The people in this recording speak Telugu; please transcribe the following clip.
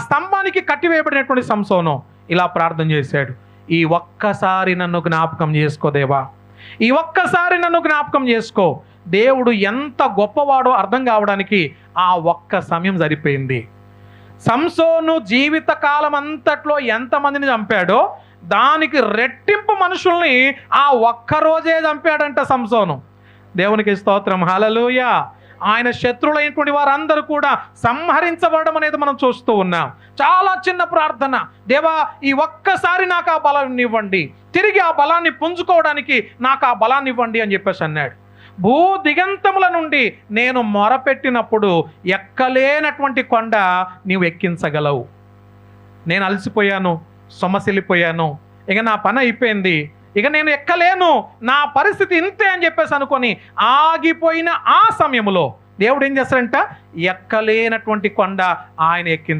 స్తంభానికి కట్టివేయబడినటువంటి సంసోను ఇలా ప్రార్థన చేశాడు, ఈ ఒక్కసారి నన్ను జ్ఞాపకం చేసుకో దేవా, ఈ ఒక్కసారి నన్ను జ్ఞాపకం చేసుకో. దేవుడు ఎంత గొప్పవాడో అర్థం కావడానికి ఆ ఒక్క సమయం సరిపోయింది. సంసోను జీవిత కాలం అంతట్లో ఎంతమందిని చంపాడో దానికి రెట్టింపు మనుషుల్ని ఆ ఒక్కరోజే చంపాడంట సంసోను. దేవునికి స్తోత్రం, హల్లెలూయా. ఆయన శత్రువులైనటువంటి వారందరూ కూడా సంహరించబడడం అనేది మనం చూస్తూ ఉన్నాం. చాలా చిన్న ప్రార్థన, దేవా ఈ ఒక్కసారి నాకు ఆ బలాన్ని ఇవ్వండి, తిరిగి ఆ బలాన్ని పుంజుకోవడానికి నాకు ఆ బలాన్ని ఇవ్వండి అని చెప్పేసి అన్నాడు. భూ దిగంతముల నుండి నేను మొరపెట్టినప్పుడు ఎక్కలేనటువంటి కొండ నీవు ఎక్కించగలవు. నేను అలసిపోయాను, సొమ్మసిల్లిపోయాను, ఇక నా పని అయిపోయింది, ఇక నేను ఎక్కలేను, నా పరిస్థితి ఇంతే అని చెప్పేసి అనుకొని ఆగిపోయిన ఆ సమయంలో దేవుడు ఏం చేస్తాడంట, ఎక్కలేనటువంటి కొండ ఆయన ఎక్కించాడు.